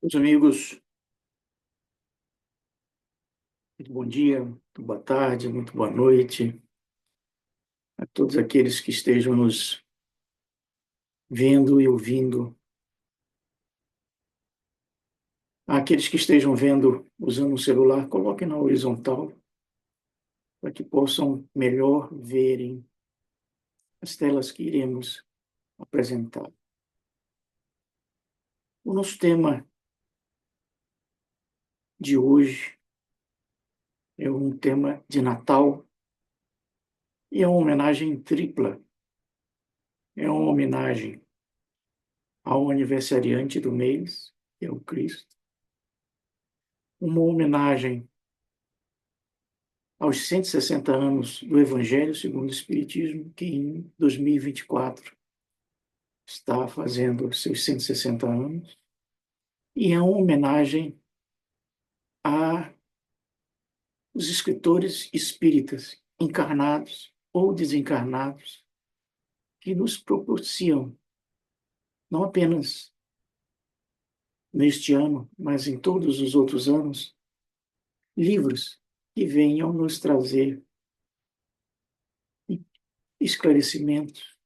Meus amigos, muito bom dia, muito boa tarde, muito boa noite a todos aqueles que estejam nos vendo e ouvindo, aqueles que estejam vendo usando o celular, coloquem na horizontal para que possam melhor verem as telas que iremos apresentar. O nosso tema de hoje é um tema de Natal e é uma homenagem tripla. É uma homenagem ao aniversariante do mês, que é o Cristo, uma homenagem aos 160 anos do Evangelho segundo o Espiritismo, que em 2024 está fazendo seus 160 anos, e é uma homenagem a os escritores espíritas, encarnados ou desencarnados, que nos propiciam, não apenas neste ano, mas em todos os outros anos, livros que venham nos trazer esclarecimentos,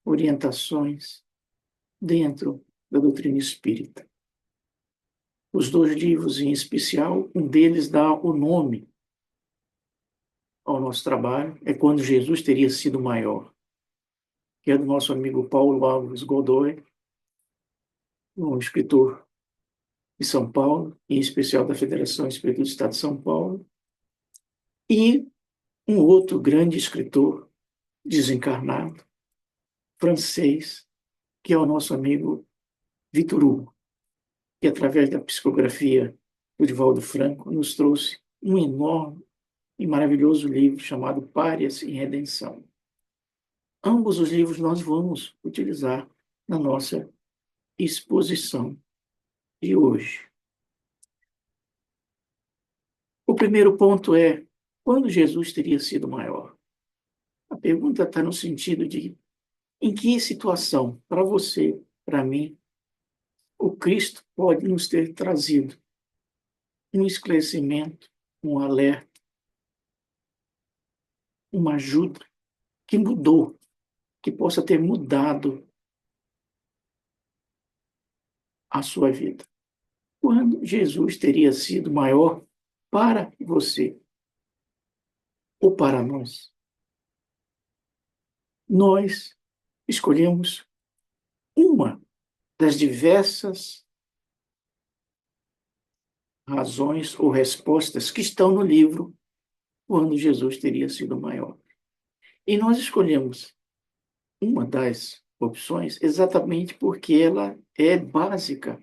orientações dentro da doutrina espírita. Os dois livros em especial, um deles dá o nome ao nosso trabalho, é Quando Jesus Teria Sido Maior, que é do nosso amigo Paulo Alves Godoy, um escritor de São Paulo, em especial da Federação Espírita do Estado de São Paulo, e um outro grande escritor desencarnado, francês, que é o nosso amigo Victor Hugo, que através da psicografia do Divaldo Franco nos trouxe um enorme e maravilhoso livro chamado Párias em Redenção. Ambos os livros nós vamos utilizar na nossa exposição de hoje. O primeiro ponto é: quando Jesus teria sido maior? A pergunta está no sentido de em que situação, para você, para mim, o Cristo pode nos ter trazido um esclarecimento, um alerta, uma ajuda que mudou, que possa ter mudado a sua vida. Quando Jesus teria sido maior para você ou para nós? Nós escolhemos uma das diversas razões ou respostas que estão no livro Quando Jesus Teria Sido Maior. E nós escolhemos uma das opções exatamente porque ela é básica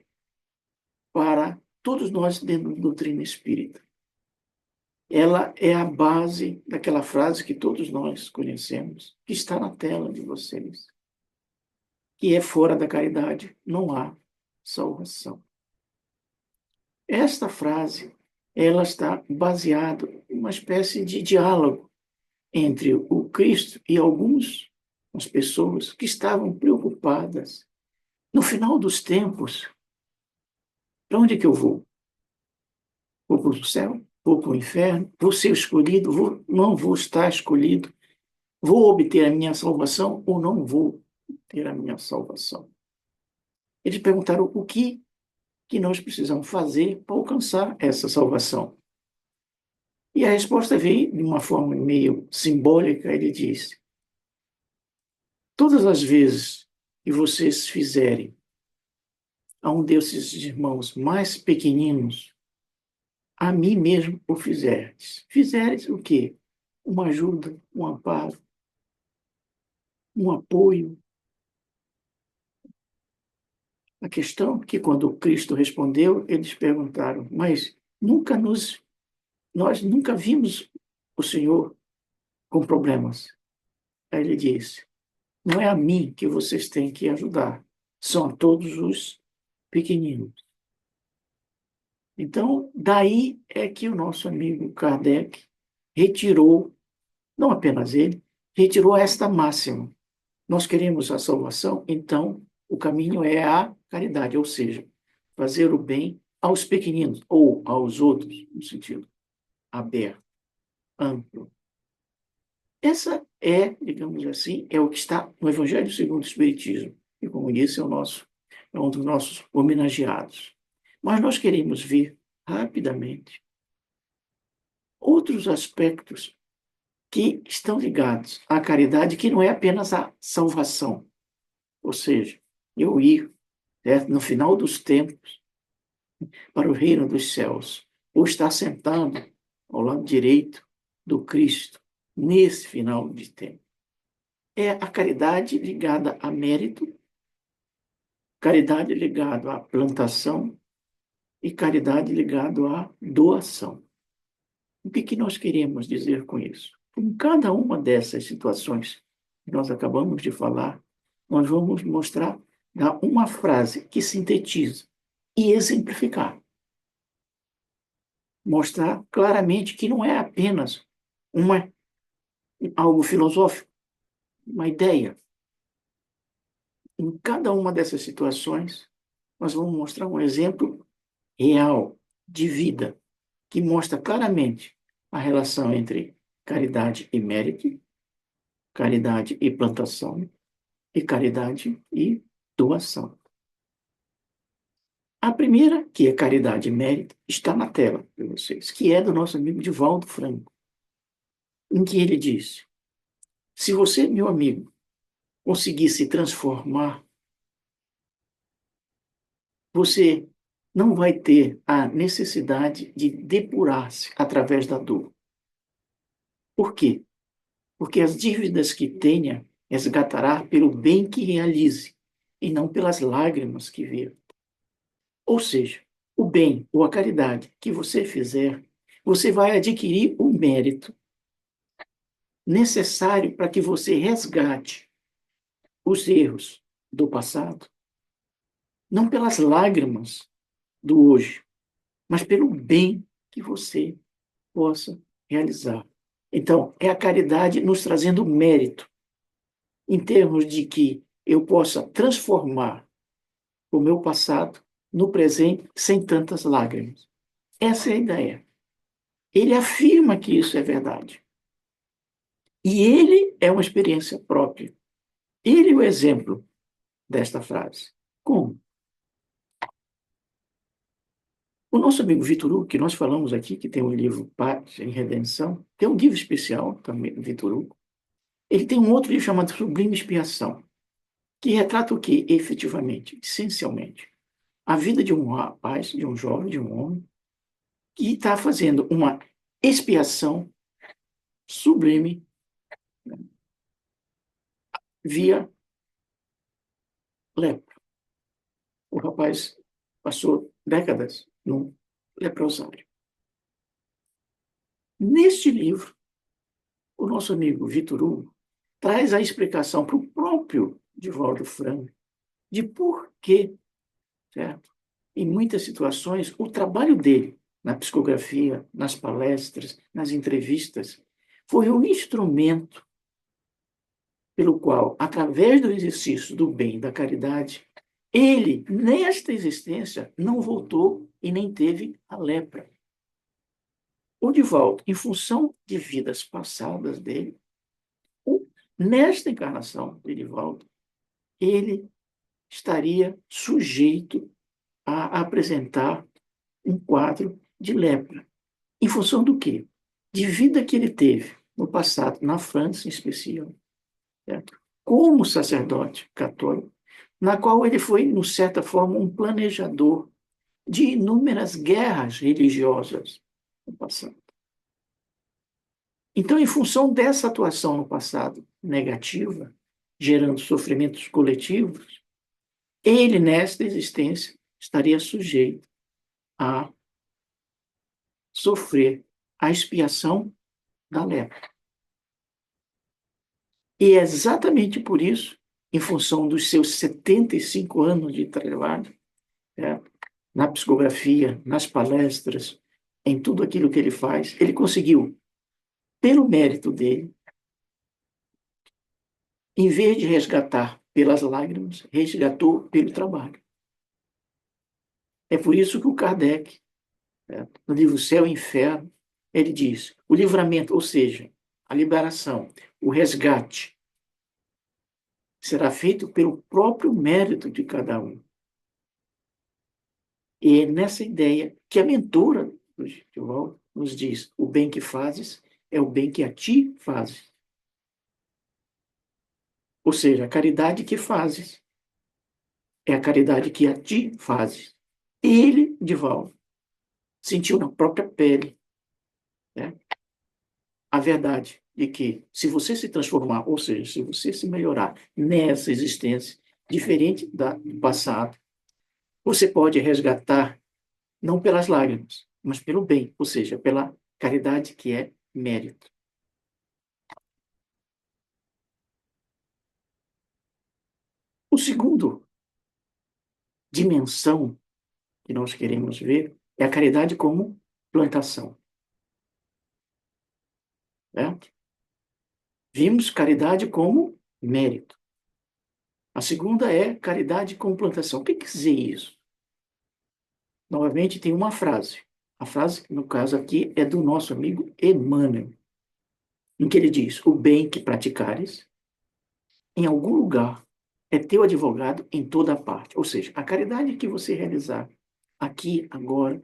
para todos nós dentro da doutrina espírita. Ela é a base daquela frase que todos nós conhecemos, que está na tela de vocês, que é: fora da caridade não há salvação. Esta frase, ela está baseada em uma espécie de diálogo entre o Cristo e as pessoas que estavam preocupadas. No final dos tempos, para onde é que eu vou? Vou para o céu? Vou para o inferno? Vou ser escolhido? Não vou estar escolhido? Vou obter a minha salvação ou não vou ter a minha salvação? Eles perguntaram o que nós precisamos fazer para alcançar essa salvação. E a resposta veio de uma forma meio simbólica. Ele disse: todas as vezes que vocês fizerem a um desses irmãos mais pequeninos, a mim mesmo o fizerdes. Fizerdes o quê? Uma ajuda, um amparo, um apoio. A questão é que quando Cristo respondeu, eles perguntaram: mas nós nunca vimos o Senhor com problemas. Aí ele disse: não é a mim que vocês têm que ajudar, são a todos os pequeninos. Então, daí é que o nosso amigo Kardec retirou, não apenas ele, retirou esta máxima: nós queremos a salvação, então o caminho é a caridade, ou seja, fazer o bem aos pequeninos ou aos outros, no sentido aberto, amplo. Essa é, digamos assim, é o que está no Evangelho segundo o Espiritismo. E, como disse, é um dos nossos homenageados. Mas nós queremos ver rapidamente outros aspectos que estão ligados à caridade, que não é apenas a salvação. Ou seja, eu ir, certo, no final dos tempos para o reino dos céus, ou estar sentado ao lado direito do Cristo, nesse final de tempo. É a caridade ligada a mérito, caridade ligada à plantação e caridade ligada à doação. O que nós queremos dizer com isso? Em cada uma dessas situações que nós acabamos de falar, nós vamos mostrar, dar uma frase que sintetiza e exemplificar. Mostrar claramente que não é apenas algo filosófico, uma ideia. Em cada uma dessas situações, nós vamos mostrar um exemplo real de vida que mostra claramente a relação entre caridade e mérito, caridade e plantação e caridade e doação. A primeira, que é caridade e mérito, está na tela para vocês, que é do nosso amigo Divaldo Franco, em que ele diz: se você, meu amigo, conseguir se transformar, você não vai ter a necessidade de depurar-se através da dor. Por quê? Porque as dívidas que tenha resgatará pelo bem que realize, e não pelas lágrimas que verta. Ou seja, o bem ou a caridade que você fizer, você vai adquirir o mérito necessário para que você resgate os erros do passado, não pelas lágrimas do hoje, mas pelo bem que você possa realizar. Então, é a caridade nos trazendo mérito, em termos de que eu possa transformar o meu passado no presente sem tantas lágrimas. Essa é a ideia. Ele afirma que isso é verdade. E ele é uma experiência própria. Ele é o exemplo desta frase. Como? O nosso amigo Vitor Hugo, que nós falamos aqui, que tem um livro Paz em Redenção, tem um livro especial também, Vitor Hugo. Ele tem um outro livro chamado Sublime Expiação, que retrata o que, efetivamente, essencialmente? A vida de um rapaz, de um jovem, de um homem, que está fazendo uma expiação sublime, né, via lepra. O rapaz passou décadas num leprosário. Neste livro, o nosso amigo Vitor Hugo traz a explicação para o próprio Divaldo Franco de por que, certo? Em muitas situações, o trabalho dele na psicografia, nas palestras, nas entrevistas, foi um instrumento pelo qual, através do exercício do bem e da caridade, ele, nesta existência, não voltou e nem teve a lepra. O Divaldo, em função de vidas passadas dele, nesta encarnação de Divaldo, ele estaria sujeito a apresentar um quadro de lepra. Em função do quê? De vida que ele teve no passado, na França em especial, certo? Como sacerdote católico, na qual ele foi, de certa forma, um planejador de inúmeras guerras religiosas no passado. Então, em função dessa atuação no passado negativa, gerando sofrimentos coletivos, ele, nesta existência, estaria sujeito a sofrer a expiação da lepra. E é exatamente por isso, em função dos seus 75 anos de trabalho, na psicografia, nas palestras, em tudo aquilo que ele faz, ele conseguiu, pelo mérito dele, em vez de resgatar pelas lágrimas, resgatou pelo trabalho. É por isso que o Kardec, no livro Céu e Inferno, ele diz: o livramento, ou seja, a liberação, o resgate, será feito pelo próprio mérito de cada um. E é nessa ideia que a mentora do Divaldo nos diz: o bem que fazes é o bem que a ti fazes. Ou seja, a caridade que fazes é a caridade que a ti fazes. Ele, Divaldo, sentiu na própria pele, né, a verdade de que, se você se transformar, ou seja, se você se melhorar nessa existência, diferente do passado, você pode resgatar, não pelas lágrimas, mas pelo bem, ou seja, pela caridade que é mérito. O segundo dimensão que nós queremos ver é a caridade como plantação. Certo? Vimos caridade como mérito. A segunda é caridade como plantação. O que quer dizer isso? Novamente, tem uma frase. A frase, no caso aqui, é do nosso amigo Emmanuel, em que ele diz: o bem que praticares, em algum lugar, é teu advogado em toda parte. Ou seja, a caridade que você realizar aqui, agora,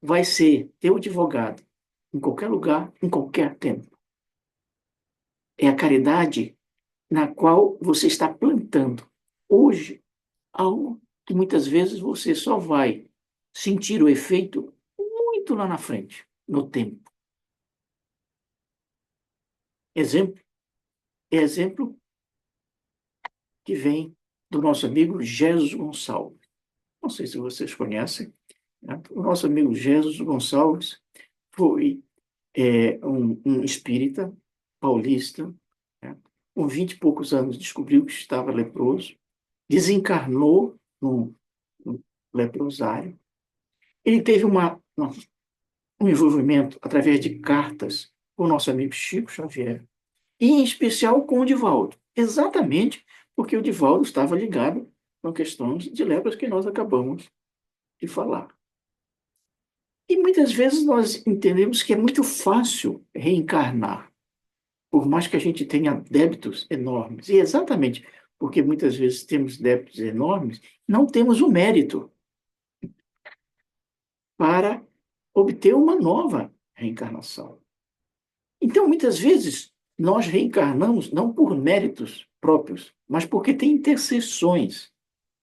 vai ser teu advogado em qualquer lugar, em qualquer tempo. É a caridade na qual você está plantando hoje algo que muitas vezes você só vai sentir o efeito muito lá na frente, no tempo. Exemplo que vem do nosso amigo Jesus Gonçalves. Não sei se vocês conhecem, né? O nosso amigo Jesus Gonçalves foi um espírita paulista, né? Com 20 e poucos anos descobriu que estava leproso, desencarnou num leprosário. Ele teve um envolvimento através de cartas com o nosso amigo Chico Xavier, e em especial com o Divaldo, exatamente porque o Divaldo estava ligado com questões de lepras que nós acabamos de falar. E muitas vezes nós entendemos que é muito fácil reencarnar, por mais que a gente tenha débitos enormes. E exatamente porque muitas vezes temos débitos enormes, não temos o mérito para obter uma nova reencarnação. Então, muitas vezes, nós reencarnamos não por méritos próprios, mas porque tem intercessões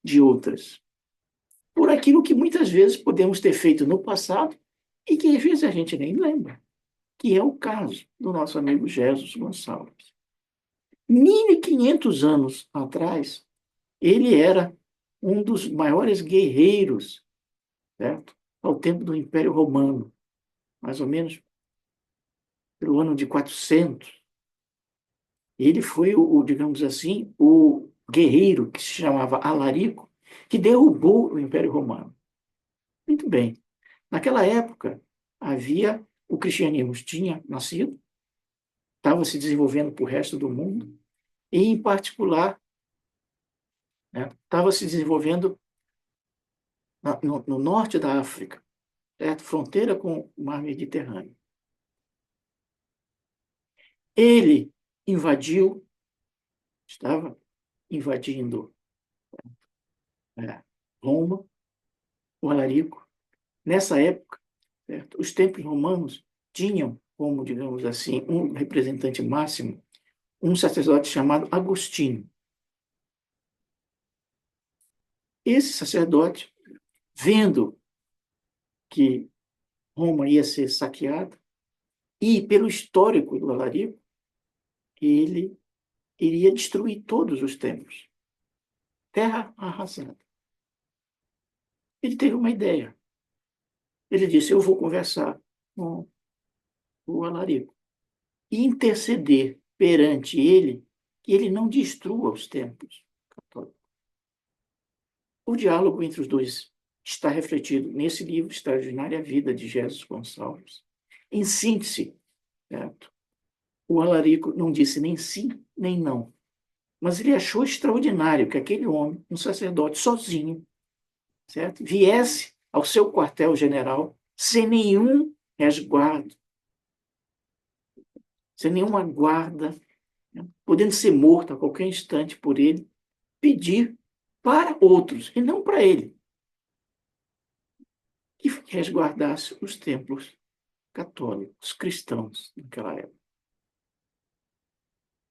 de outras. Por aquilo que muitas vezes podemos ter feito no passado e que às vezes a gente nem lembra, que é o caso do nosso amigo Jesus Gonçalves. 1500 anos atrás, ele era um dos maiores guerreiros, certo? Ao tempo do Império Romano, mais ou menos pelo ano de 400. Ele foi, digamos assim, o guerreiro que se chamava Alarico, que derrubou o Império Romano. Muito bem. Naquela época, o cristianismo tinha nascido, estava se desenvolvendo para o resto do mundo, e, em particular, né, estava se desenvolvendo no norte da África, certo? Fronteira com o mar Mediterrâneo. Ele estava invadindo Roma, o Alarico. Nessa época, certo? Os templos romanos tinham como, digamos assim, um representante máximo, um sacerdote chamado Agostinho. Esse sacerdote, vendo que Roma ia ser saqueada, e pelo histórico do Alarico, ele iria destruir todos os templos. Terra arrasada. Ele teve uma ideia. Ele disse: eu vou conversar com o Alarico e interceder perante ele que ele não destrua os templos católicos. O diálogo entre os dois está refletido nesse livro, Extraordinária Vida de Jesus Gonçalves. Em síntese, certo? O Alarico não disse nem sim, nem não. Mas ele achou extraordinário que aquele homem, um sacerdote sozinho, certo? Viesse ao seu quartel-general sem nenhum resguardo, sem nenhuma guarda, né, podendo ser morto a qualquer instante por ele, pedir para outros, e não para ele, que resguardasse os templos católicos, cristãos, naquela época.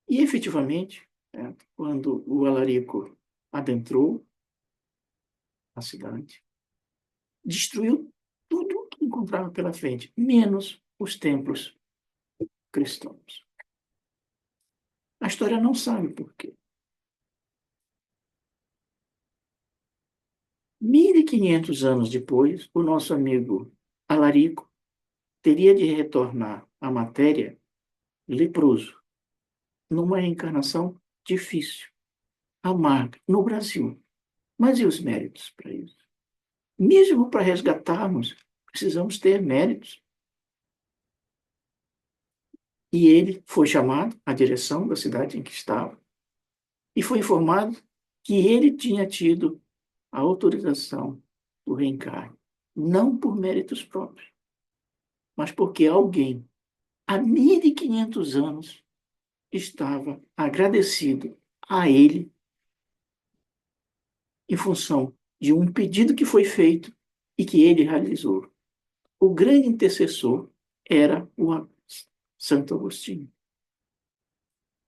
E, efetivamente, né, quando o Alarico adentrou a cidade, destruiu tudo que encontrava pela frente, menos os templos cristãos. A história não sabe por quê. 1500 anos depois, o nosso amigo Alarico teria de retornar à matéria leproso, numa reencarnação difícil, amarga, no Brasil. Mas e os méritos para isso? Mesmo para resgatarmos, precisamos ter méritos. E ele foi chamado à direção da cidade em que estava e foi informado que ele tinha tido a autorização do reencarne, não por méritos próprios, mas porque alguém, há 1500 anos, estava agradecido a ele em função de um pedido que foi feito e que ele realizou. O grande intercessor era o Santo Agostinho,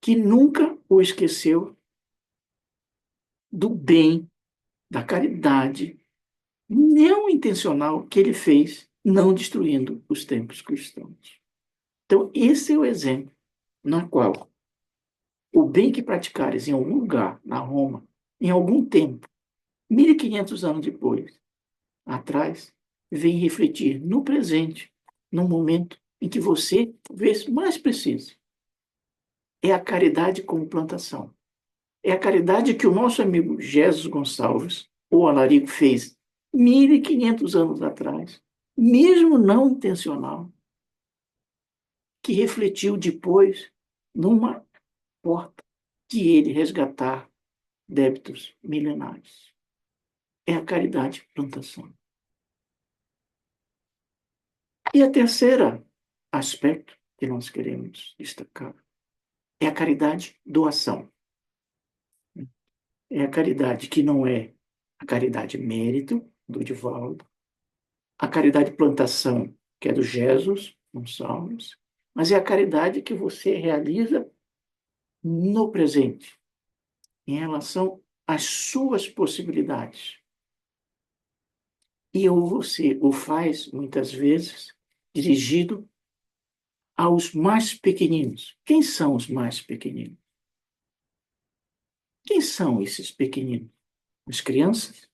que nunca o esqueceu do bem, da caridade não intencional que ele fez, não destruindo os templos cristãos. Então, esse é o exemplo na qual o bem que praticares em algum lugar, na Roma, em algum tempo, 1500 anos depois, atrás, vem refletir no presente, no momento em que você talvez mais precisa. É a caridade como plantação. É a caridade que o nosso amigo Jesus Gonçalves, ou Alarico, fez 1500 anos atrás, mesmo não intencional, que refletiu depois numa porta de ele resgatar débitos milenares. É a caridade plantação. E a terceira aspecto que nós queremos destacar é a caridade doação. É a caridade que não é a caridade mérito, do Divaldo, a caridade plantação, que é do Jesus Gonçalves, mas é a caridade que você realiza no presente, em relação às suas possibilidades. E você o faz, muitas vezes, dirigido aos mais pequeninos. Quem são os mais pequeninos? Quem são esses pequeninos? As crianças?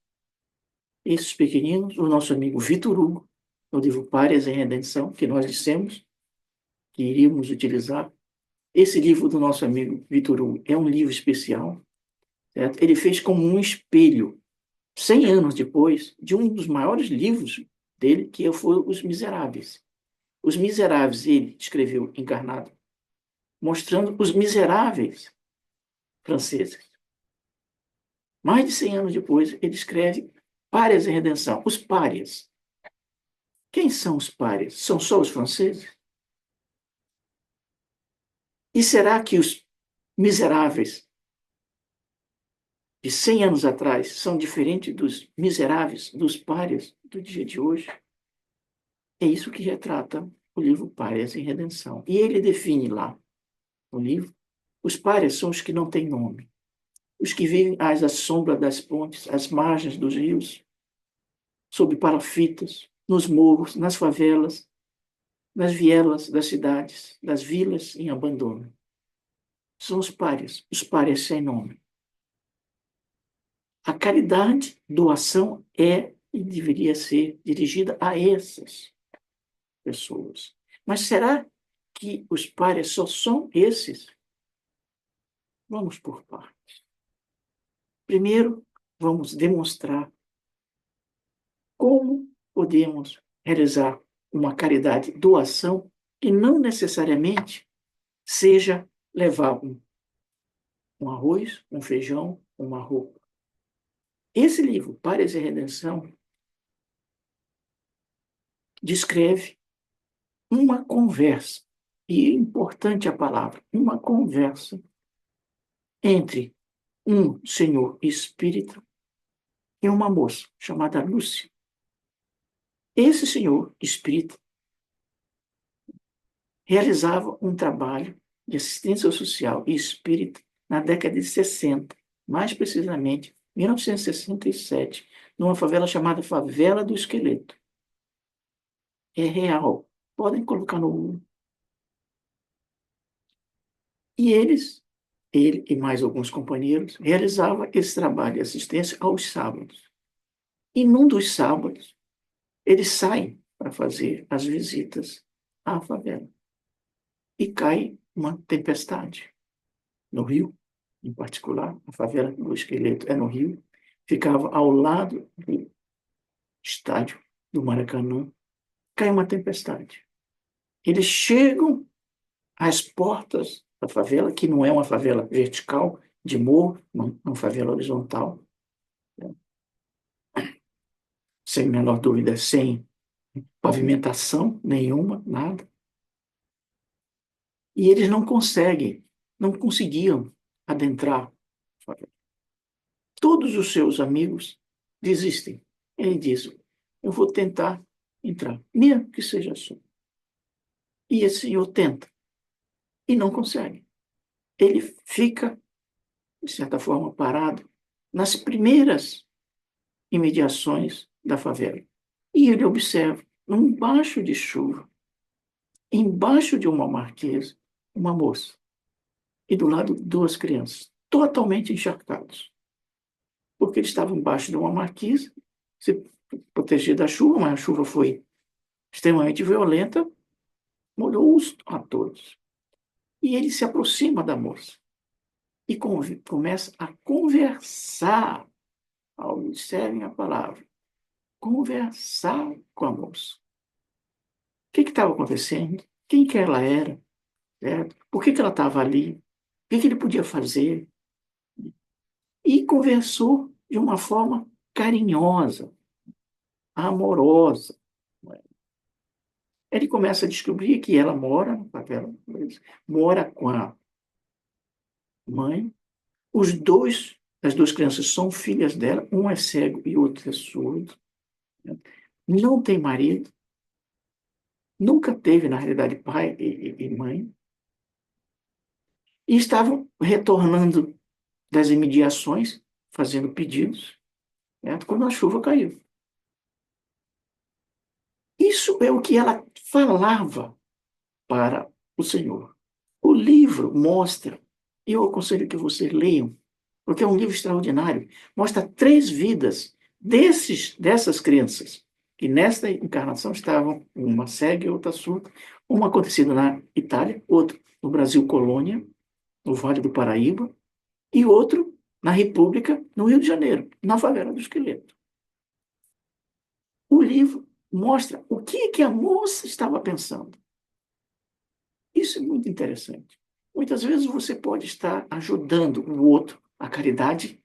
Esses pequeninos, o nosso amigo Vitor Hugo, no livro Párias em Redenção, que nós dissemos que iríamos utilizar. Esse livro do nosso amigo Vitor Hugo é um livro especial. Certo? Ele fez como um espelho, 100 anos depois, de um dos maiores livros dele, que foi Os Miseráveis. Os Miseráveis ele escreveu encarnado, mostrando os miseráveis franceses. Mais de 100 anos depois, ele escreve Párias em Redenção, os párias. Quem são os párias? São só os franceses? E será que os miseráveis de 100 anos atrás são diferentes dos miseráveis, dos párias do dia de hoje? É isso que retrata o livro Párias em Redenção. E ele define lá, no livro, os párias são os que não têm nome, os que vivem às sombras das pontes, às margens dos rios, sob palafitas, nos morros, nas favelas, nas vielas das cidades, das vilas em abandono. São os párias sem nome. A caridade, doação, é e deveria ser dirigida a essas pessoas. Mas será que os párias só são esses? Vamos por partes. Primeiro, vamos demonstrar como podemos realizar uma caridade doação que não necessariamente seja levar um arroz, um feijão, uma roupa. Esse livro, Párias e Redenção, descreve uma conversa, e é importante a palavra, uma conversa entre um senhor espírita e uma moça chamada Lúcia. Esse senhor espírita realizava um trabalho de assistência social e espírita na década de 60, mais precisamente 1967, numa favela chamada Favela do Esqueleto. É real. Podem colocar no. E ele e mais alguns companheiros, realizavam esse trabalho de assistência aos sábados. E num dos sábados, eles saem para fazer as visitas à favela. E cai uma tempestade no Rio, em particular, a favela do Esqueleto é no Rio, ficava ao lado do estádio do Maracanã, cai uma tempestade. Eles chegam às portas da favela, que não é uma favela vertical, de morro, uma favela horizontal, né? Sem menor dúvida, sem pavimentação nenhuma, nada. E eles não conseguiam adentrar a favela. Todos os seus amigos desistem. Ele diz: eu vou tentar entrar, mesmo que seja só. E esse senhor tenta e não consegue. Ele fica, de certa forma, parado nas primeiras imediações da favela. E ele observa, num baixo de chuva, embaixo de uma marquesa, uma moça. E do lado, duas crianças, totalmente encharcados. Porque eles estavam embaixo de uma marquesa, se proteger da chuva, mas a chuva foi extremamente violenta, molhou-os a todos. E ele se aproxima da moça e começa a conversar, observem a palavra, conversar com a moça. O que estava acontecendo? Quem que ela era? Certo? Por que ela estava ali? O que ele podia fazer? E conversou de uma forma carinhosa, amorosa. Ele começa a descobrir que ela mora na favela, mora com a mãe. As duas crianças são filhas dela, um é cego e outro é surdo. Né? Não tem marido, nunca teve, na realidade, pai e mãe. E estavam retornando das imediações, fazendo pedidos, certo? Quando a chuva caiu. Isso é o que ela falava para o Senhor. O livro mostra, e eu aconselho que vocês leiam, porque é um livro extraordinário, mostra 3 vidas dessas crianças, que nesta encarnação estavam, uma cega e outra surda, uma acontecida na Itália, outra no Brasil colônia, no Vale do Paraíba, e outro na República, no Rio de Janeiro, na favela do Esqueleto. O livro mostra o que a moça estava pensando. Isso é muito interessante. Muitas vezes você pode estar ajudando o outro, a caridade,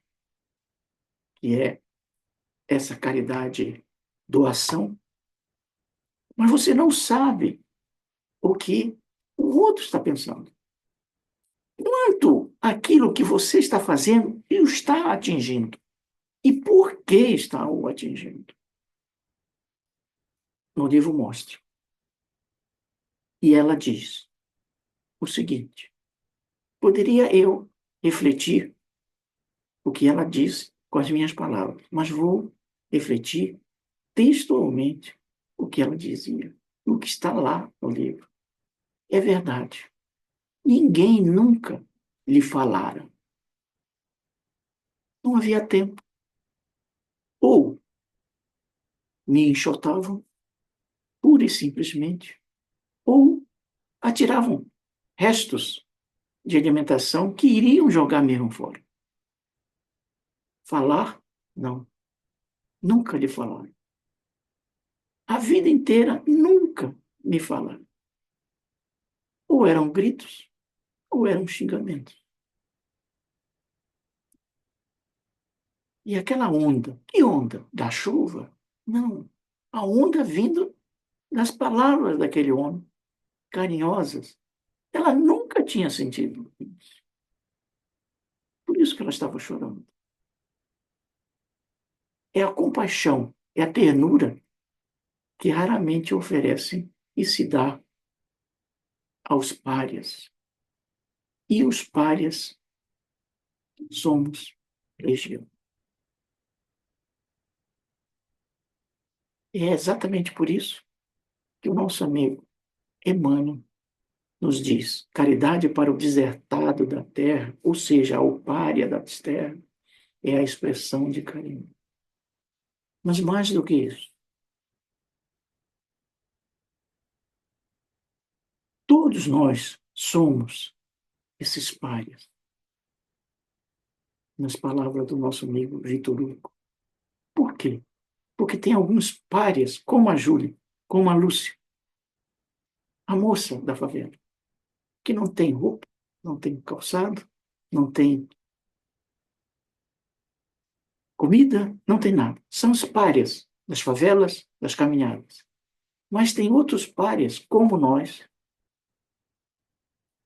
que é essa caridade doação, mas você não sabe o que o outro está pensando. Quanto aquilo que você está fazendo o está atingindo e por que está o atingindo. No livro mostra. E ela diz o seguinte: poderia eu refletir o que ela diz com as minhas palavras, mas vou refletir textualmente o que ela dizia, o que está lá no livro. É verdade. Ninguém nunca lhe falara. Não havia tempo. Ou me enxotavam, pura e simplesmente, ou atiravam restos de alimentação que iriam jogar mesmo fora. Falar? Não. Nunca lhe falaram. A vida inteira nunca me falaram. Ou eram gritos, ou eram xingamentos. E aquela onda, que onda? Da chuva? Não. A onda vindo nas palavras daquele homem, carinhosas, ela nunca tinha sentido isso. Por isso que ela estava chorando. É a compaixão, é a ternura que raramente oferece e se dá aos párias. E os párias somos legião. E é exatamente por isso que o nosso amigo Emmanuel nos diz: caridade para o desertado da terra, ou seja, ao pária da terra, é a expressão de carinho. Mas mais do que isso, todos nós somos esses párias, nas palavras do nosso amigo Vitor Hugo. Por quê? Porque tem alguns párias, como a Júlia, como a Lúcia, a moça da favela, que não tem roupa, não tem calçado, não tem comida, não tem nada. São os párias das favelas, das caminhadas. Mas tem outros párias, como nós,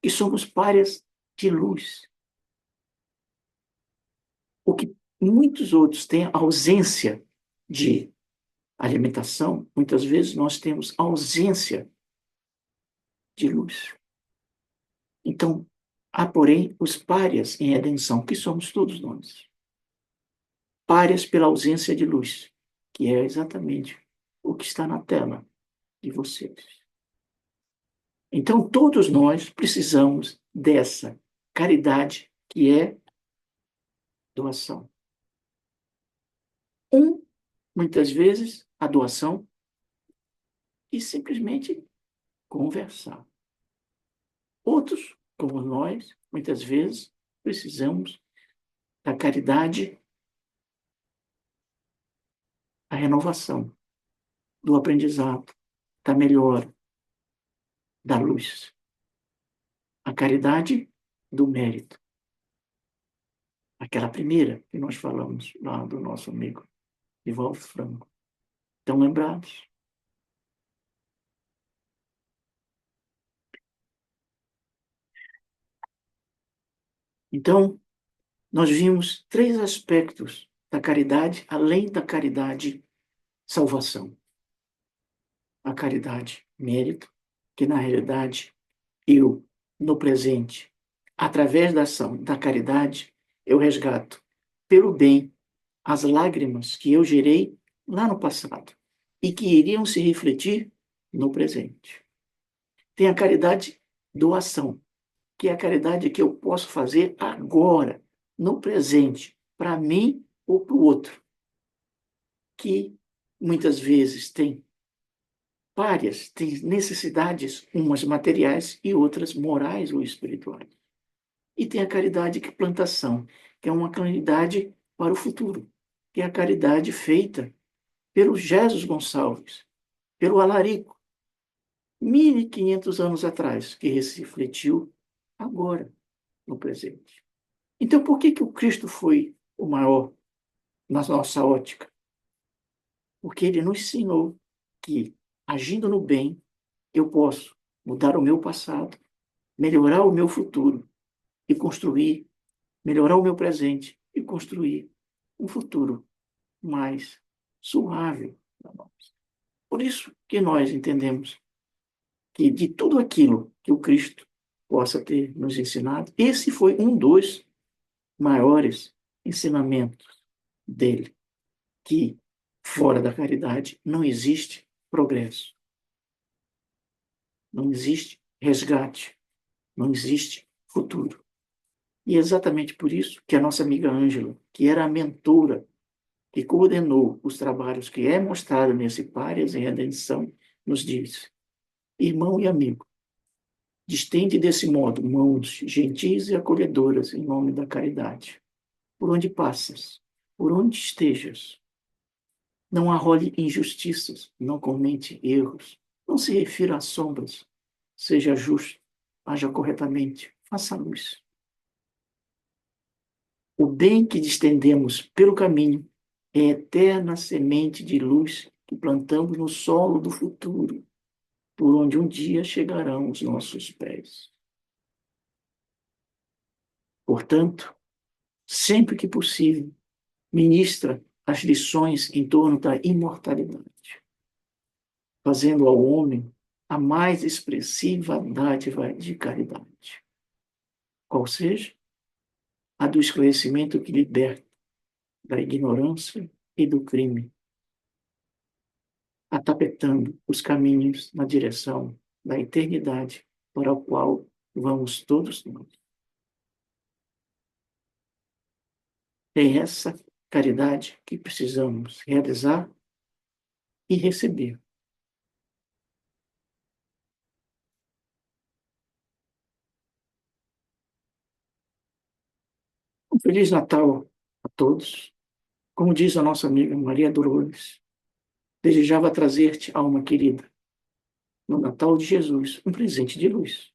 que somos párias de luz. O que muitos outros têm ausência de alimentação, muitas vezes nós temos ausência de luz. Então, há, porém, os párias em redenção, que somos todos nós. Párias pela ausência de luz, que é exatamente o que está na tela de vocês. Então, todos nós precisamos dessa caridade que é doação. Muitas vezes, a doação e simplesmente conversar. Outros, como nós, muitas vezes, precisamos da caridade, da renovação, do aprendizado, da melhora, da luz. A caridade do mérito. Aquela primeira que nós falamos lá do nosso amigo Divaldo Franco. Estão lembrados? Então, nós vimos três aspectos da caridade, além da caridade salvação. A caridade mérito, que na realidade eu, no presente, através da ação da caridade, eu resgato pelo bem as lágrimas que eu gerei lá no passado e que iriam se refletir no presente. Tem a caridade doação, que é a caridade que eu posso fazer agora, no presente, para mim ou para o outro, que muitas vezes tem várias, tem necessidades, umas materiais e outras morais ou espirituais. E tem a caridade que plantação, que é uma caridade para o futuro, que é a caridade feita pelo Jesus Gonçalves, pelo Alarico, 1500 anos atrás, que refletiu agora, no presente. Então, por que o Cristo foi o maior na nossa ótica? Porque ele nos ensinou que, agindo no bem, eu posso mudar o meu passado, melhorar o meu futuro e construir, melhorar o meu presente e construir um futuro mais suave para nós. Por isso que nós entendemos que de tudo aquilo que o Cristo possa ter nos ensinado, esse foi um dos maiores ensinamentos dele, que fora da caridade não existe progresso, não existe resgate, não existe futuro. E é exatamente por isso que a nossa amiga Ângela, que era a mentora, que coordenou os trabalhos que é mostrado nesse Párias em Redenção, nos diz: irmão e amigo, distende desse modo mãos gentis e acolhedoras em nome da caridade. Por onde passas, por onde estejas, não arrole injustiças, não comente erros, não se refira a sombras, seja justo, haja corretamente, faça luz. O bem que distendemos pelo caminho é a eterna semente de luz que plantamos no solo do futuro, por onde um dia chegarão os nossos pés. Portanto, sempre que possível, ministra as lições em torno da imortalidade, fazendo ao homem a mais expressiva dádiva de caridade, qual seja a do esclarecimento que liberta da ignorância e do crime, atapetando os caminhos na direção da eternidade para o qual vamos todos nós. É essa caridade que precisamos realizar e receber. Um Feliz Natal a todos. Como diz a nossa amiga Maria Dolores, desejava trazer-te, alma querida, no Natal de Jesus, um presente de luz,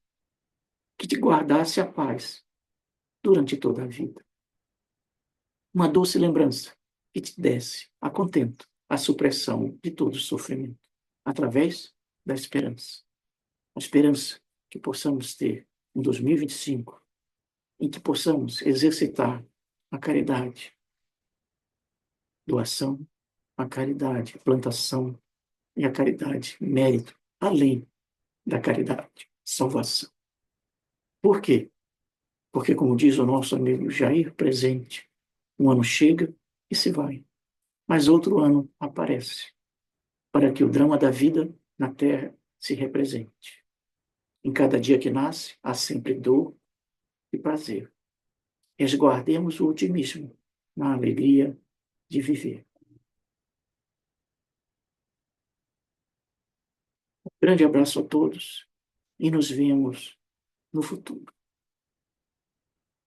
que te guardasse a paz durante toda a vida. Uma doce lembrança que te desse a contento a supressão de todo sofrimento, através da esperança. A esperança que possamos ter em 2025, em que possamos exercitar a caridade, doação, a caridade, plantação e a caridade, mérito, além da caridade, salvação. Por quê? Porque, como diz o nosso amigo Jair Presente, um ano chega e se vai, mas outro ano aparece, para que o drama da vida na Terra se represente. Em cada dia que nasce, há sempre dor e prazer. Resguardemos o otimismo na alegria de viver. Um grande abraço a todos e nos vemos no futuro.